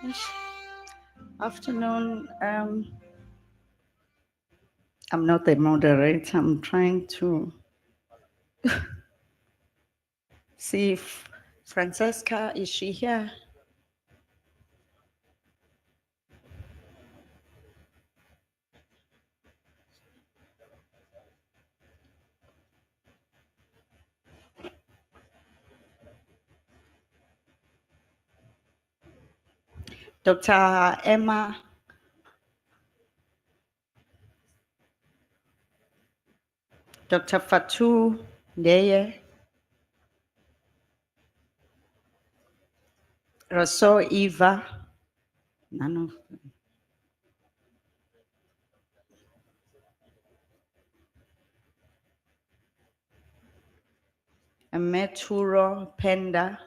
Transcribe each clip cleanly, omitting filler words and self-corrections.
Yes. Afternoon. I'm not the moderator. I'm trying to see if Francesca, is she here? Dr. Emma, Dr. Fatou Ndeye, Rousseau Eva, none of them. Meturo Penda,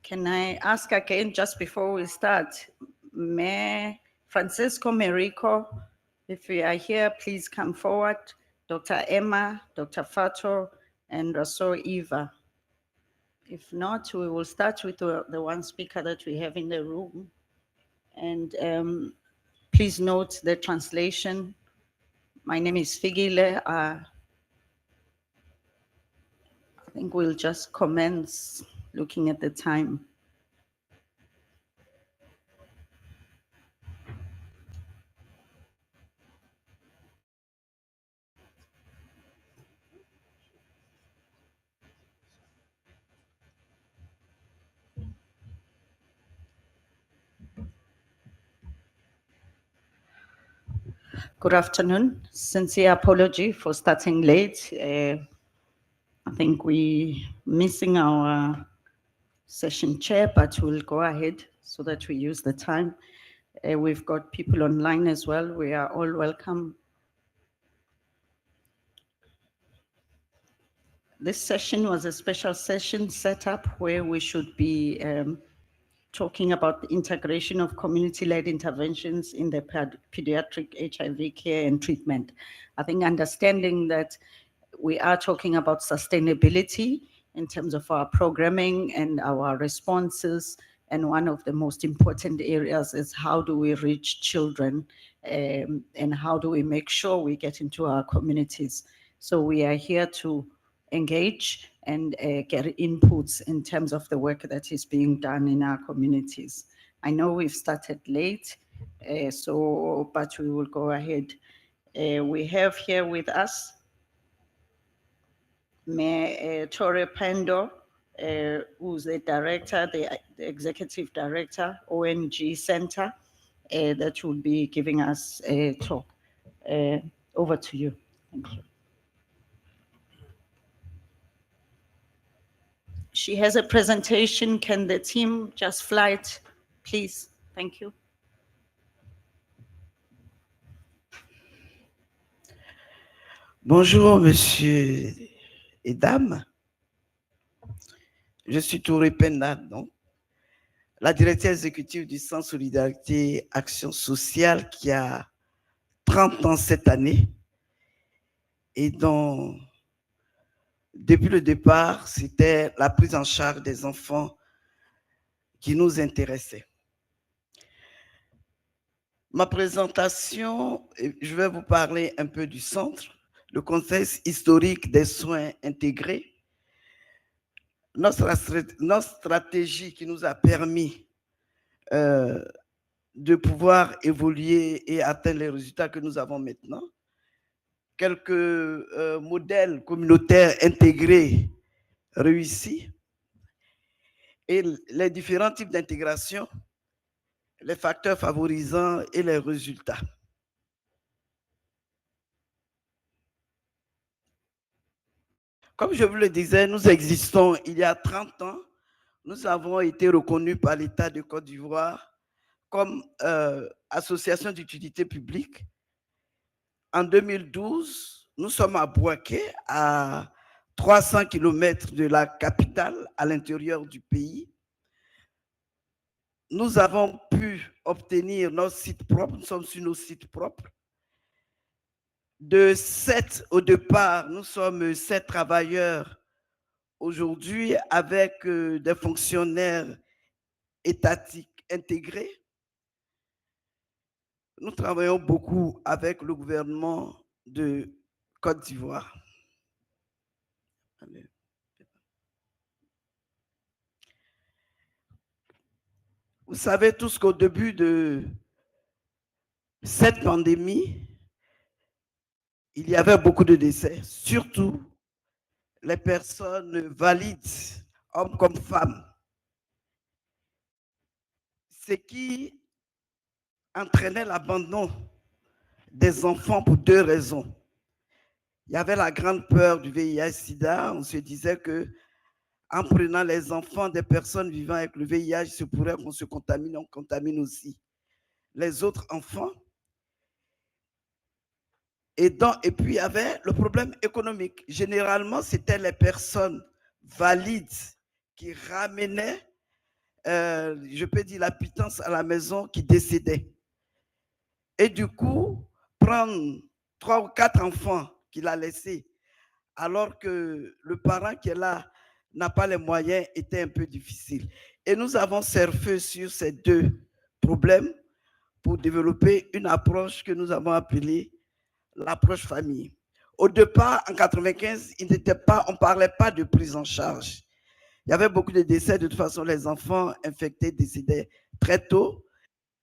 Can I ask again just before we start? May Francisco Merico, if you are here, please come forward. Dr. Emma, Dr. Fato, and Rousseau Eva. If not, we will start with the one speaker that we have in the room. And please note the translation. My name is Figile. I think we'll just commence looking at the time. Good afternoon. Sincere apology for starting late. I think we're missing our session chair, but we'll go ahead so that we use the time. We've got people online as well. We are all welcome. This session was a special session set up where we should be talking about the integration of community-led interventions in the pediatric HIV care and treatment. I think understanding that we are talking about sustainability in terms of our programming and our responses. And one of the most important areas is how do we reach children and how do we make sure we get into our communities. So we are here to engage and get inputs in terms of the work that is being done in our communities. I know we've started late, but we will go ahead. We have here with us Mayor Torre Pendo, who's the director, the executive director, ONG Center, that will be giving us a talk. Over to you. Thank you. She has a presentation. Can the team just fly it, please? Thank you. Bonjour, messieurs et dames. Je suis Touré Penda, donc, la directrice exécutive du Centre Solidarité Action Sociale qui a 30 ans cette année. Et donc, depuis le départ, c'était la prise en charge des enfants qui nous intéressait. Ma présentation, je vais vous parler un peu du centre, le contexte historique des soins intégrés, notre stratégie qui nous a permis de pouvoir évoluer et atteindre les résultats que nous avons maintenant, quelques modèles communautaires intégrés réussis et les différents types d'intégration, les facteurs favorisants et les résultats. Comme je vous le disais, nous existons il y a 30 ans. Nous avons été reconnus par l'État de Côte d'Ivoire comme association d'utilité publique. En 2012, nous sommes à Bouaké, à 300 km de la capitale, à l'intérieur du pays. Nous avons pu obtenir nos sites propres, nous sommes sur nos sites propres. De 7 au départ, nous sommes 7 travailleurs aujourd'hui avec des fonctionnaires étatiques intégrés. Nous travaillons beaucoup avec le gouvernement de Côte d'Ivoire. Vous savez tous qu'au début de cette pandémie, il y avait beaucoup de décès, surtout les personnes valides, hommes comme femmes. Ce qui entraînait l'abandon des enfants pour 2 raisons. Il y avait la grande peur du VIH-Sida. On se disait que en prenant les enfants des personnes vivant avec le VIH, il se pourrait qu'on se contamine, on contamine aussi les autres enfants. Et puis, il y avait le problème économique. Généralement, c'était les personnes valides qui ramenaient, je peux dire, la pitance à la maison qui décédaient. Et du coup, prendre 3 ou 4 enfants qu'il a laissés, alors que le parent qui est là n'a pas les moyens, était un peu difficile. Et nous avons surfé sur ces 2 problèmes pour développer une approche que nous avons appelée l'approche famille. Au départ, en 1995, on ne parlait pas de prise en charge. Il y avait beaucoup de décès. De toute façon, les enfants infectés décédaient très tôt.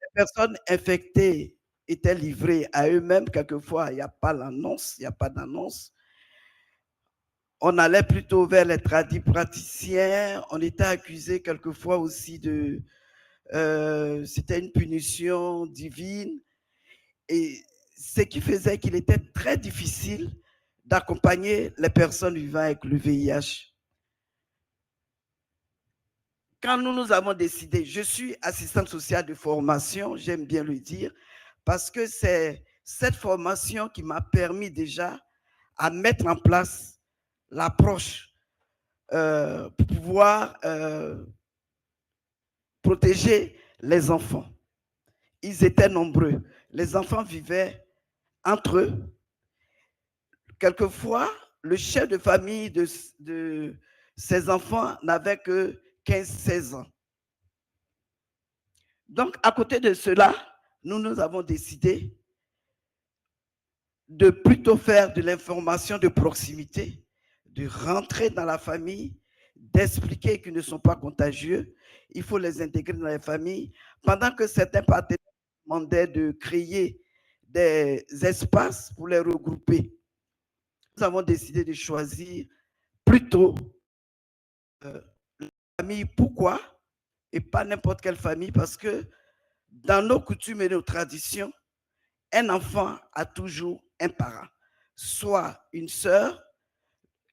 Les personnes infectées étaient livrées à eux-mêmes. Quelquefois, il n'y a pas l'annonce, il n'y a pas d'annonce. On allait plutôt vers les praticiens. On était accusé quelquefois aussi de... c'était une punition divine. Et ce qui faisait qu'il était très difficile d'accompagner les personnes vivant avec le VIH. Quand nous avons décidé, je suis assistante sociale de formation, j'aime bien le dire, parce que c'est cette formation qui m'a permis déjà à mettre en place l'approche pour pouvoir protéger les enfants. Ils étaient nombreux. Les enfants vivaient entre eux. Quelquefois, le chef de famille de ces enfants n'avait que 15-16 ans. Donc, à côté de cela, nous avons décidé de plutôt faire de l'information de proximité, de rentrer dans la famille, d'expliquer qu'ils ne sont pas contagieux. Il faut les intégrer dans les familles. Pendant que certains partenaires demandaient de créer des espaces pour les regrouper, nous avons décidé de choisir plutôt la famille. Pourquoi? Et pas n'importe quelle famille, parce que dans nos coutumes et nos traditions, un enfant a toujours un parent, soit une sœur,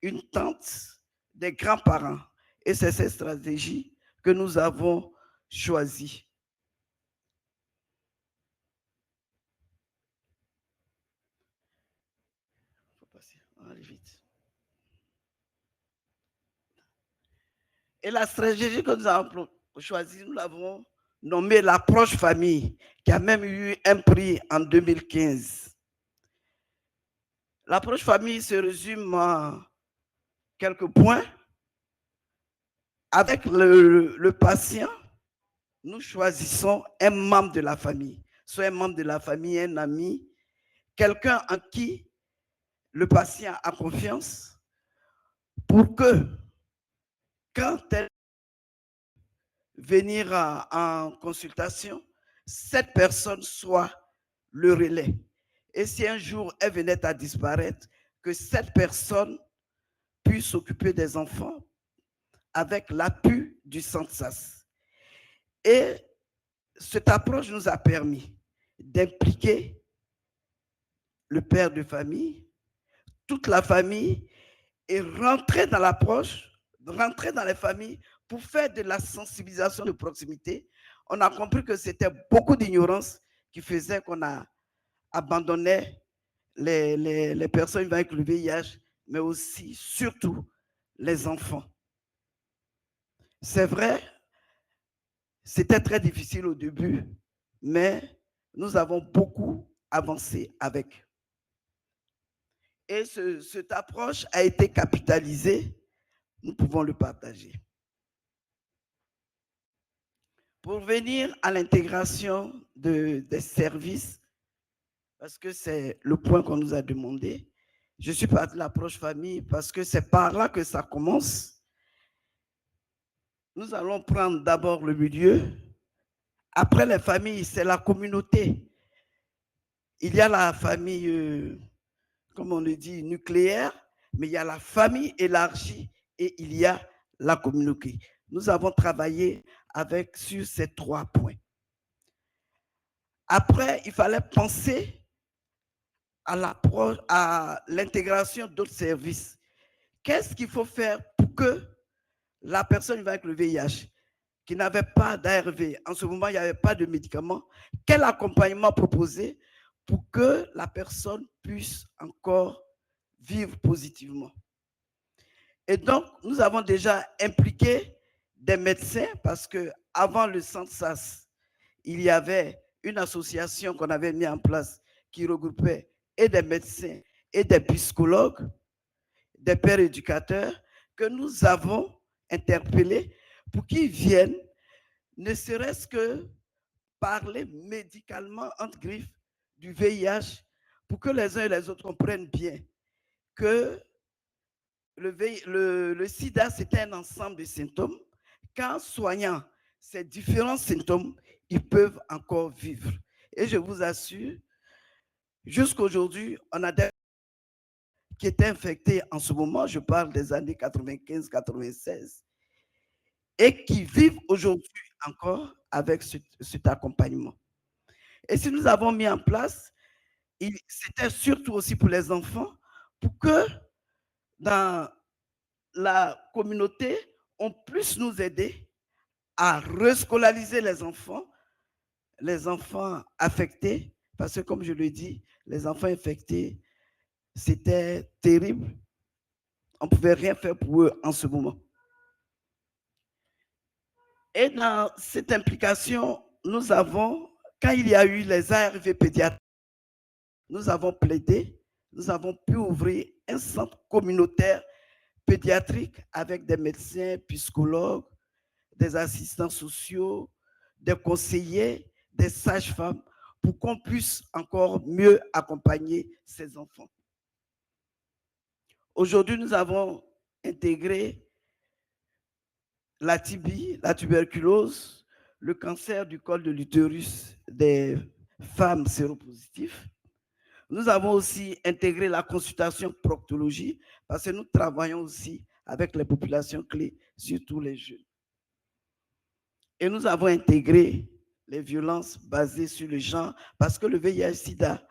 une tante, des grands-parents. Et c'est cette stratégie que nous avons choisie. On va aller vite. Et la stratégie que nous avons choisie, nous l'avons nommée l'approche famille, qui a même eu un prix en 2015. L'approche famille se résume en quelques points. Avec le patient, nous choisissons un membre de la famille, soit un membre de la famille, un ami, quelqu'un en qui le patient a confiance pour que, quand elle venir en consultation, cette personne soit le relais. Et si un jour elle venait à disparaître, que cette personne puisse s'occuper des enfants avec l'appui du centre SAS. Et cette approche nous a permis d'impliquer le père de famille, toute la famille, et rentrer dans l'approche, rentrer dans les familles pour faire de la sensibilisation de proximité. On a compris que c'était beaucoup d'ignorance qui faisait qu'on a abandonné les personnes vivant avec le VIH, mais aussi, surtout, les enfants. C'est vrai, c'était très difficile au début, mais nous avons beaucoup avancé avec. Et cette approche a été capitalisée, nous pouvons le partager. Pour venir à l'intégration des services, parce que c'est le point qu'on nous a demandé, je suis parti de l'approche famille parce que c'est par là que ça commence. Nous allons prendre d'abord le milieu. Après les familles, c'est la communauté. Il y a la famille, comme on le dit, nucléaire, mais il y a la famille élargie et il y a la communauté. Nous avons travaillé sur ces 3 points. Après, il fallait penser à l'intégration d'autres services. Qu'est-ce qu'il faut faire pour que la personne qui va avec le VIH, qui n'avait pas d'ARV, en ce moment, il n'y avait pas de médicaments, quel accompagnement proposer pour que la personne puisse encore vivre positivement? Et donc, nous avons déjà impliqué des médecins parce qu'avant le centre SAS, il y avait une association qu'on avait mis en place qui regroupait et des médecins et des psychologues, des pères éducateurs, que nous avons interpellés pour qu'ils viennent, ne serait-ce que parler médicalement, entre griffes, du VIH, pour que les uns et les autres comprennent bien que le sida, c'est un ensemble de symptômes. Qu'en soignant ces différents symptômes, ils peuvent encore vivre. Et je vous assure, jusqu'à aujourd'hui, on a des qui étaient infectés en ce moment, je parle des années 95-96, et qui vivent aujourd'hui encore avec cet accompagnement. Et si nous avons mis en place, c'était surtout aussi pour les enfants, pour que dans la communauté, on puisse nous aider à rescolariser les enfants affectés, parce que comme je le dis, les enfants infectés, c'était terrible. On ne pouvait rien faire pour eux en ce moment. Et dans cette implication, nous avons, quand il y a eu les ARV pédiatriques, nous avons plaidé, nous avons pu ouvrir un centre communautaire pédiatrique avec des médecins, psychologues, des assistants sociaux, des conseillers, des sages-femmes, pour qu'on puisse encore mieux accompagner ces enfants. Aujourd'hui, nous avons intégré la TB, la tuberculose, le cancer du col de l'utérus des femmes séropositives. Nous avons aussi intégré la consultation proctologie parce que nous travaillons aussi avec les populations clés, surtout les jeunes. Et nous avons intégré les violences basées sur le genre parce que le VIH-Sida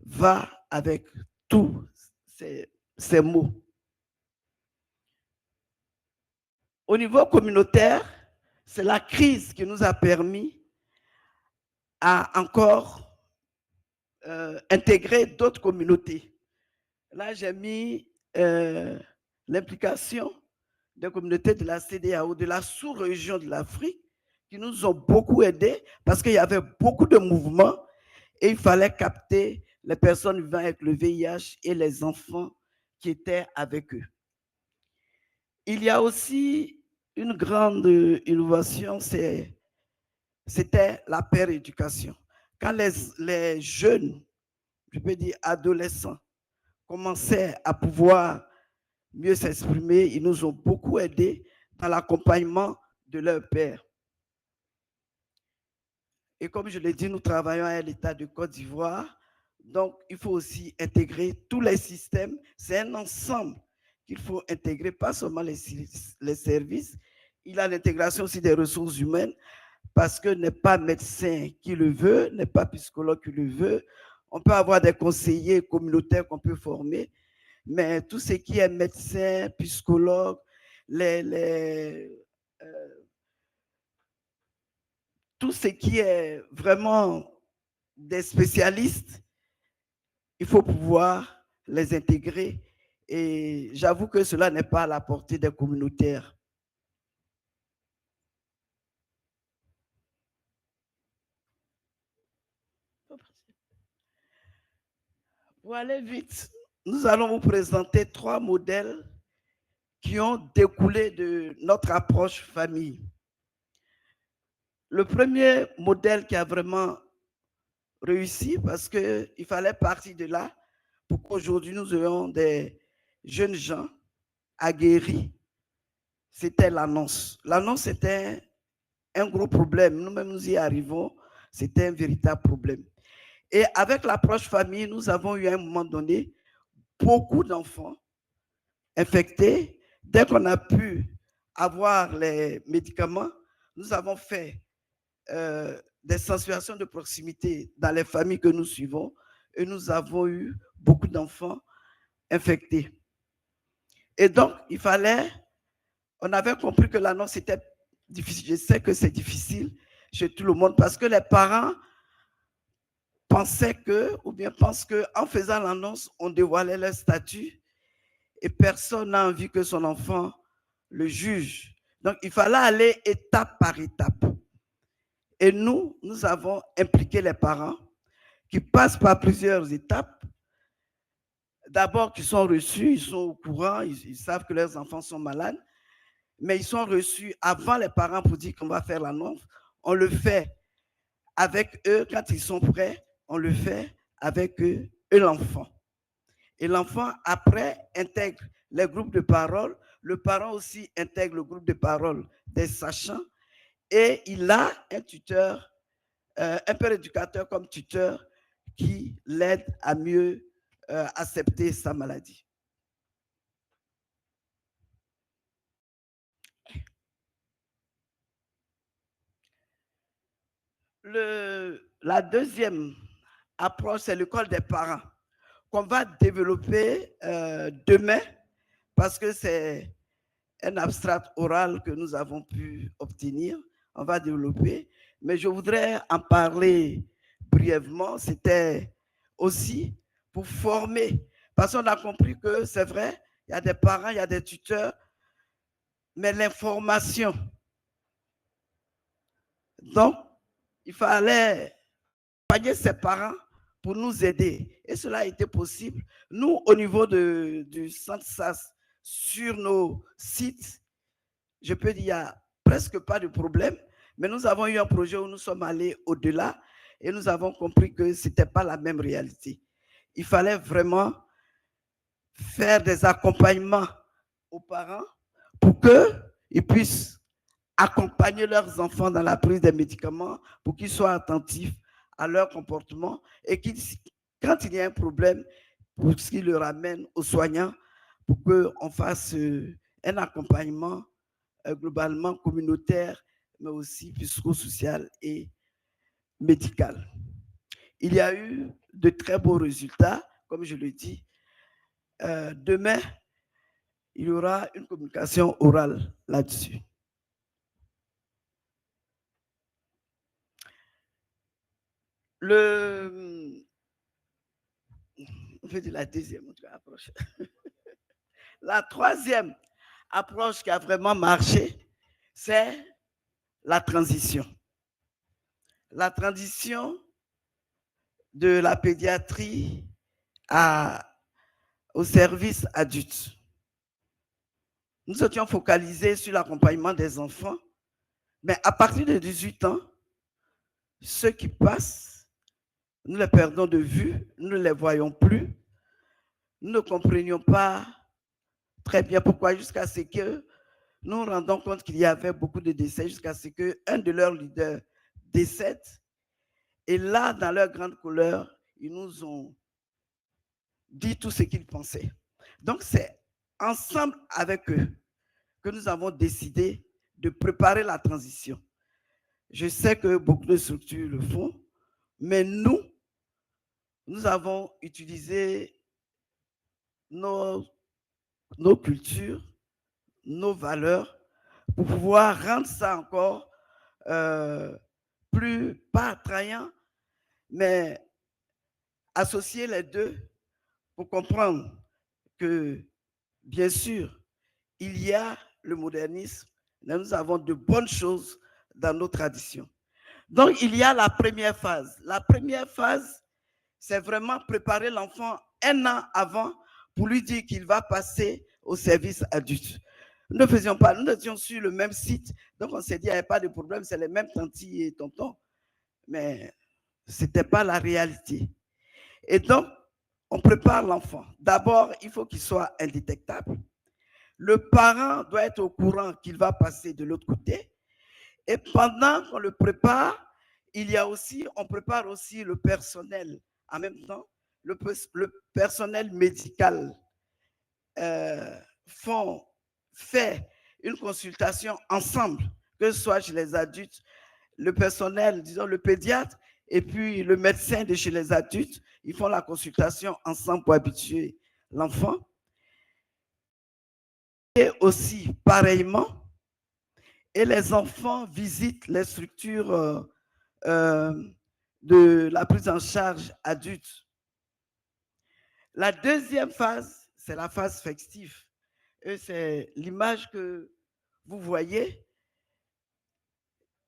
va avec tous ces mots. Au niveau communautaire, c'est la crise qui nous a permis à encore intégrer d'autres communautés. Là, j'ai mis l'implication des communautés de la CEDEAO, de la sous-région de l'Afrique, qui nous ont beaucoup aidés parce qu'il y avait beaucoup de mouvements et il fallait capter les personnes vivant avec le VIH et les enfants qui étaient avec eux. Il y a aussi une grande innovation, c'était la péréducation. Quand les jeunes, je peux dire adolescents, commençaient à pouvoir mieux s'exprimer, ils nous ont beaucoup aidés dans l'accompagnement de leur père. Et comme je l'ai dit, nous travaillons à l'État de Côte d'Ivoire. Donc, il faut aussi intégrer tous les systèmes. C'est un ensemble qu'il faut intégrer, pas seulement les services. Il y a l'intégration aussi des ressources humaines, parce que n'est pas médecin qui le veut, n'est pas psychologue qui le veut. On peut avoir des conseillers communautaires qu'on peut former, mais tout ce qui est médecin, psychologue, tout ce qui est vraiment des spécialistes, il faut pouvoir les intégrer. Et j'avoue que cela n'est pas à la portée des communautaires. Pour aller vite, nous allons vous présenter 3 modèles qui ont découlé de notre approche famille. Le premier modèle qui a vraiment réussi, parce qu'il fallait partir de là pour qu'aujourd'hui nous ayons des jeunes gens aguerris, c'était l'annonce. L'annonce était un gros problème. Nous-mêmes, nous y arrivons. C'était un véritable problème. Et avec l'approche famille, nous avons eu à un moment donné beaucoup d'enfants infectés. Dès qu'on a pu avoir les médicaments, nous avons fait des sensibilisations de proximité dans les familles que nous suivons et nous avons eu beaucoup d'enfants infectés. Et donc, on avait compris que l'annonce était difficile. Je sais que c'est difficile chez tout le monde parce que les parents pensaient ou bien pensent qu'en faisant l'annonce, on dévoilait leur statut et personne n'a envie que son enfant le juge. Donc, il fallait aller étape par étape. Et nous avons impliqué les parents qui passent par plusieurs étapes. D'abord, qu'ils sont reçus, ils sont au courant, ils savent que leurs enfants sont malades, mais ils sont reçus avant les parents pour dire qu'on va faire l'annonce. On le fait avec eux quand ils sont prêts, on le fait avec eux et l'enfant. Et l'enfant, après, intègre les groupes de parole. Le parent aussi intègre le groupe de parole des sachants. Et il a un tuteur, un père éducateur comme tuteur qui l'aide à mieux accepter sa maladie. La deuxième approche, c'est l'école des parents qu'on va développer demain parce que c'est un abstrait oral que nous avons pu obtenir. On va développer, mais je voudrais en parler brièvement. C'était aussi pour former, parce qu'on a compris que c'est vrai, il y a des parents, il y a des tuteurs, mais l'information. Donc, il fallait accompagner ses parents pour nous aider. Et cela a été possible. Nous, au niveau du centre SAS, sur nos sites, je peux dire, il n'y a presque pas de problème, mais nous avons eu un projet où nous sommes allés au-delà et nous avons compris que ce n'était pas la même réalité. Il fallait vraiment faire des accompagnements aux parents pour qu'ils puissent accompagner leurs enfants dans la prise des médicaments, pour qu'ils soient attentifs à leur comportement et quand il y a un problème, pour qu'ils le ramènent aux soignants, pour qu'on fasse un accompagnement globalement communautaire, mais aussi psychosocial et médical. Il y a eu de très beaux résultats, comme je le dis. Demain, il y aura une communication orale là-dessus. Je vais dire la deuxième approche. La troisième approche qui a vraiment marché, c'est la transition. La transition, de la pédiatrie au service adulte. Nous étions focalisés sur l'accompagnement des enfants, mais à partir de 18 ans, ceux qui passent, nous les perdons de vue, nous ne les voyons plus, nous ne comprenions pas très bien pourquoi, jusqu'à ce que nous nous rendons compte qu'il y avait beaucoup de décès, jusqu'à ce qu'un de leurs leaders décède. Et là, dans leur grande couleur, ils nous ont dit tout ce qu'ils pensaient. Donc, c'est ensemble avec eux que nous avons décidé de préparer la transition. Je sais que beaucoup de structures le font, mais nous avons utilisé nos cultures, nos valeurs, pour pouvoir rendre ça encore plus, pas attrayant, mais associer les deux pour comprendre que, bien sûr, il y a le modernisme, mais nous avons de bonnes choses dans nos traditions. Donc, il y a la première phase. La première phase, c'est vraiment préparer l'enfant un an avant pour lui dire qu'il va passer au service adulte. Nous ne faisions pas, nous étions sur le même site, donc on s'est dit, il n'y avait pas de problème, c'est les mêmes tantis et tontons, mais ce n'était pas la réalité. Et donc, on prépare l'enfant. D'abord, il faut qu'il soit indétectable. Le parent doit être au courant qu'il va passer de l'autre côté. Et pendant qu'on le prépare, on prépare aussi le personnel. En même temps, le personnel médical fait une consultation ensemble, que ce soit chez les adultes, le personnel, disons le pédiatre, et puis le médecin de chez les adultes, ils font la consultation ensemble pour habituer l'enfant. Et aussi, pareillement, et les enfants visitent les structures de la prise en charge adulte. La deuxième phase, c'est la phase festive. Et c'est l'image que vous voyez.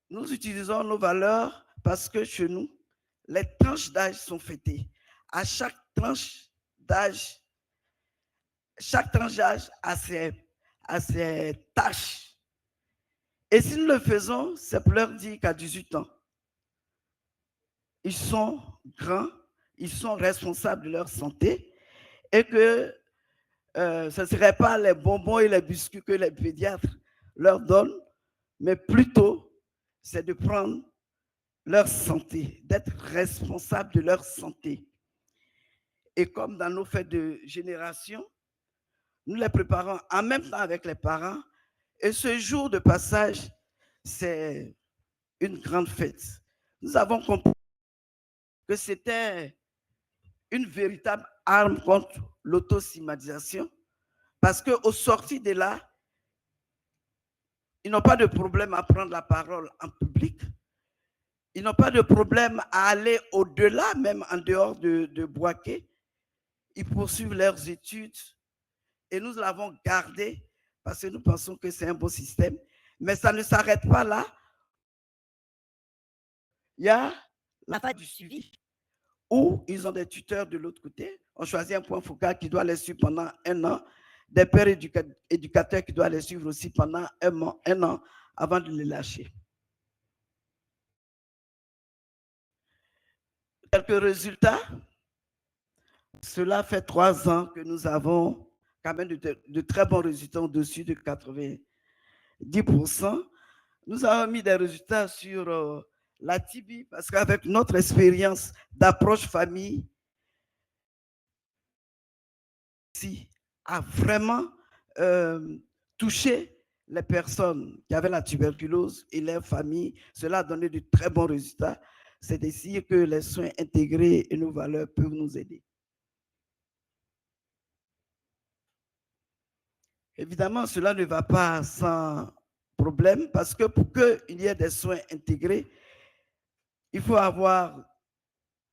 Nous utilisons nos valeurs parce que chez nous, les tranches d'âge sont fêtées. À chaque tranche d'âge a ses tâches. Et si nous le faisons, c'est pour leur dire qu'à 18 ans, ils sont grands, ils sont responsables de leur santé et que ce ne serait pas les bonbons et les biscuits que les pédiatres leur donnent, mais plutôt c'est de prendre leur santé, d'être responsable de leur santé. Et comme dans nos fêtes de génération, nous les préparons en même temps avec les parents. Et ce jour de passage, c'est une grande fête. Nous avons compris que c'était une véritable arme contre l'autostigmatisation, parce qu'au sorti de là, ils n'ont pas de problème à prendre la parole en public. Ils n'ont pas de problème à aller au-delà, même en dehors de Boaké. Ils poursuivent leurs études et nous l'avons gardé parce que nous pensons que c'est un bon système. Mais ça ne s'arrête pas là. Il y a la phase du suivi où ils ont des tuteurs de l'autre côté. On choisit un point focal qui doit les suivre pendant un an, des pères éducateurs qui doivent les suivre aussi pendant un an avant de les lâcher. Quelques résultats. Cela fait 3 ans que nous avons quand même de très bons résultats au-dessus de 90%. Nous avons mis des résultats sur la TB parce qu'avec notre expérience d'approche famille, a vraiment touché les personnes qui avaient la tuberculose et leurs familles. Cela a donné de très bons résultats. C'est d'essayer que les soins intégrés et nos valeurs peuvent nous aider. Évidemment, cela ne va pas sans problème parce que pour qu'il y ait des soins intégrés, il faut avoir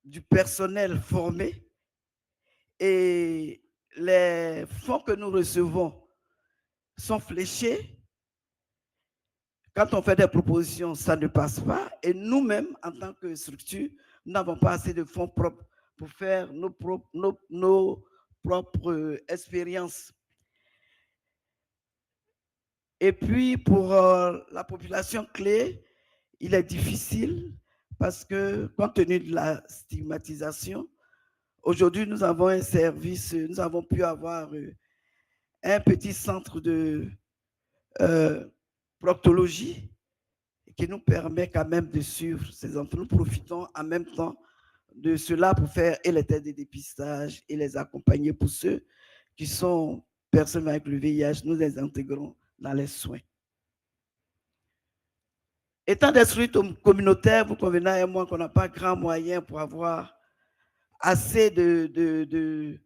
du personnel formé et les fonds que nous recevons sont fléchés. Quand on fait des propositions, ça ne passe pas. Et nous-mêmes, en tant que structure, nous n'avons pas assez de fonds propres pour faire nos propres expériences. Et puis, pour la population clé, il est difficile parce que, compte tenu de la stigmatisation, aujourd'hui, nous avons un service, nous avons pu avoir un petit centre de proctologie qui nous permet quand même de suivre ces enfants. Nous profitons en même temps de cela pour faire et les tests de dépistage et les accompagner pour ceux qui sont personnes avec le VIH. Nous les intégrons dans les soins. Étant des structures communautaires, vous convenez avec moi qu'on n'a pas grand moyen pour avoir assez de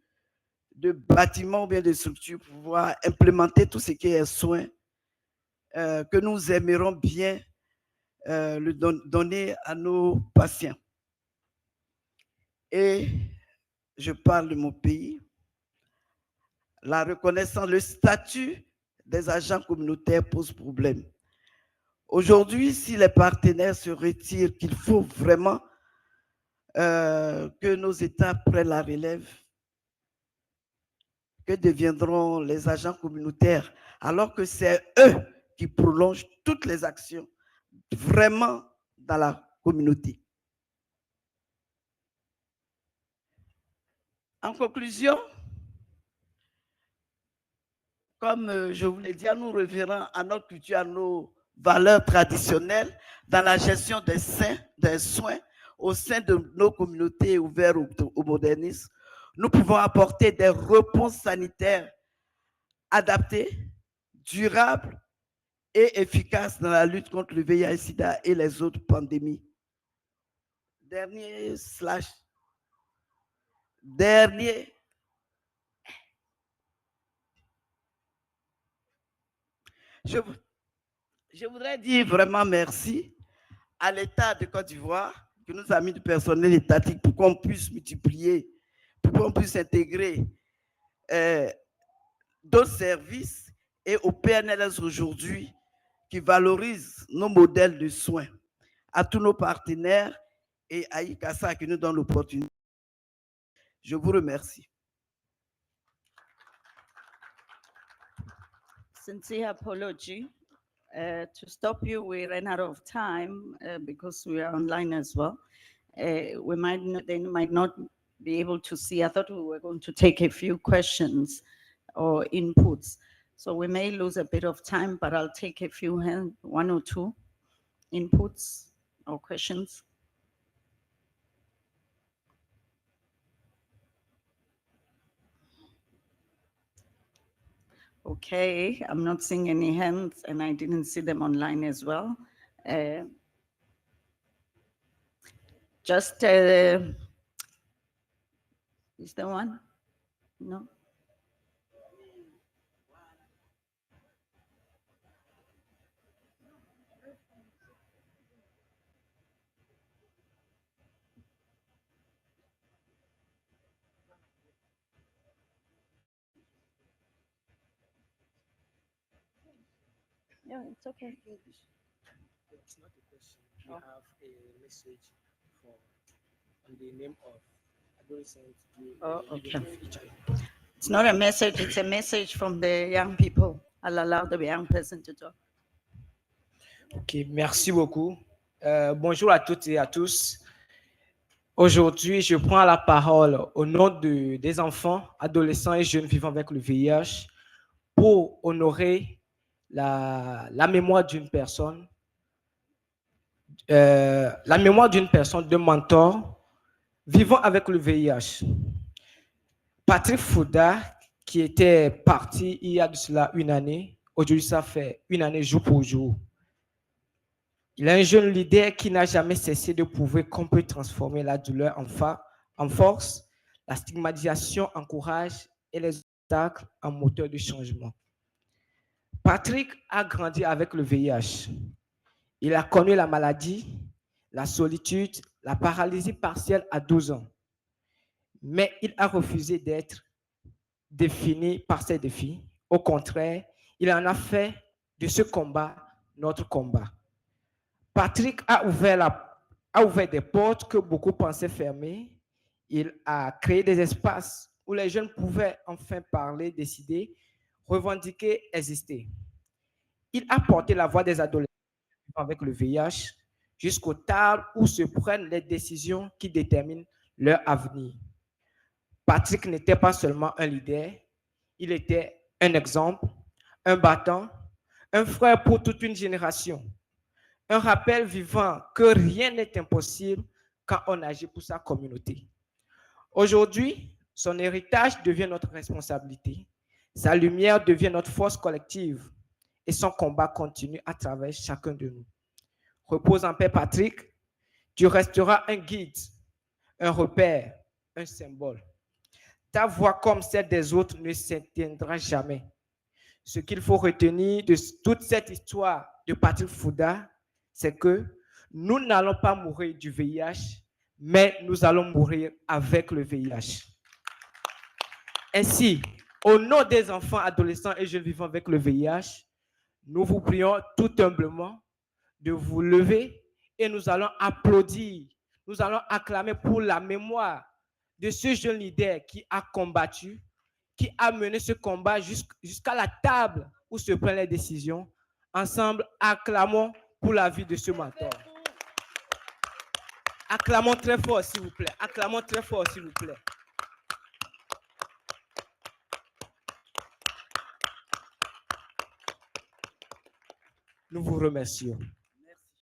bâtiments ou bien de structures pour pouvoir implémenter tout ce qui est soins que nous aimerions bien le donner à nos patients. Et je parle de mon pays. La reconnaissance, le statut des agents communautaires pose problème. Aujourd'hui, si les partenaires se retirent, qu'il faut vraiment que nos États prennent la relève, que deviendront les agents communautaires, alors que c'est eux qui prolongent toutes les actions vraiment dans la communauté. En conclusion, comme je vous l'ai dit, nous revenons à notre culture, à nos valeurs traditionnelles dans la gestion des soins au sein de nos communautés ouvertes au modernisme. Nous pouvons apporter des réponses sanitaires adaptées, durables et efficaces dans la lutte contre le VIH-Sida et les autres pandémies. Dernier. Je voudrais dire vraiment merci à l'État de Côte d'Ivoire qui nous a mis du personnel étatique pour qu'on puisse multiplier, pour qu'on puisse intégrer d'autres services, et au PNLS aujourd'hui qui valorise nos modèles de soins, à tous nos partenaires et à ICASA qui nous donne l'opportunité. Je vous remercie. Sincere apology. To stop you, we ran out of time because we are online as well. They might not be able to see. I thought we were going to take a few questions or inputs. So we may lose a bit of time, but I'll take a few, one or two inputs or questions. Okay, I'm not seeing any hands and I didn't see them online as well. Is there one? No? Yeah, it's okay. It's not a question. We have a message on the name of adolescents. Okay. It's not a message, it's a message from the young people. I'll allow the young person to talk. Ok, merci beaucoup. Bonjour à toutes et à tous. Aujourd'hui, je prends la parole au nom des enfants, adolescents et jeunes vivant avec le VIH pour honorer la mémoire d'une personne, de mentor vivant avec le VIH. Patrick Fouda, qui était parti il y a de cela une année, aujourd'hui ça fait une année jour pour jour. Il est un jeune leader qui n'a jamais cessé de prouver qu'on peut transformer la douleur en force, la stigmatisation en courage et les obstacles en moteur de changement. Patrick a grandi avec le VIH. Il a connu la maladie, la solitude, la paralysie partielle à 12 ans. Mais il a refusé d'être défini par ces défis. Au contraire, il en a fait de ce combat notre combat. Patrick a ouvert a ouvert des portes que beaucoup pensaient fermées. Il a créé des espaces où les jeunes pouvaient enfin parler, décider, revendiquer, exister. Il a porté la voix des adolescents avec le VIH jusqu'au tard où se prennent les décisions qui déterminent leur avenir. Patrick n'était pas seulement un leader, il était un exemple, un battant, un frère pour toute une génération, un rappel vivant que rien n'est impossible quand on agit pour sa communauté. Aujourd'hui, son héritage devient notre responsabilité, sa lumière devient notre force collective et son combat continue à travers chacun de nous. Repose en paix, Patrick, tu resteras un guide, un repère, un symbole. Ta voix comme celle des autres ne s'éteindra jamais. Ce qu'il faut retenir de toute cette histoire de Patrick Fouda, c'est que nous n'allons pas mourir du VIH, mais nous allons mourir avec le VIH. Ainsi, au nom des enfants, adolescents et jeunes vivant avec le VIH, nous vous prions tout humblement de vous lever et nous allons applaudir, nous allons acclamer pour la mémoire de ce jeune leader qui a combattu, qui a mené ce combat jusqu'à la table où se prennent les décisions. Ensemble, acclamons pour la vie de ce mentor. Acclamons très fort, s'il vous plaît. Acclamons très fort, s'il vous plaît. Nous vous remercions.